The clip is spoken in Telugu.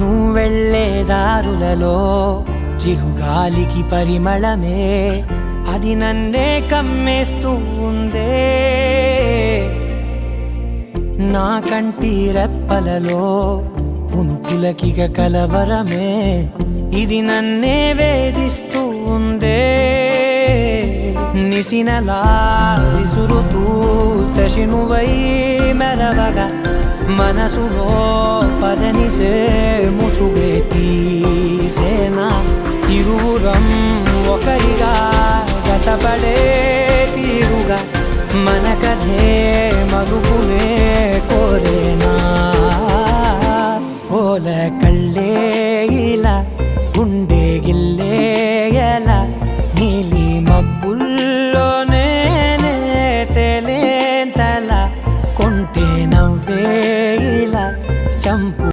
నువ్వెళ్ళే దారులలో చిరుగాలికి పరిమళమే అది నన్నే కమ్మేస్తూ ఉందే. నా కంటి రెప్పలలో పునుకులకిగ కలవరమే ఇది నన్నే వేధిస్తూ ఉందే. నిసినలా విసురుతూ శశినువై మెరవగా మనసులో పదనిసే ముసుగే తీసేనా. ఇరువురం ఒకరిగా జతపడే తీరుగా మన కథే మలుపులే కోరేనా. ఓల కళ్ళే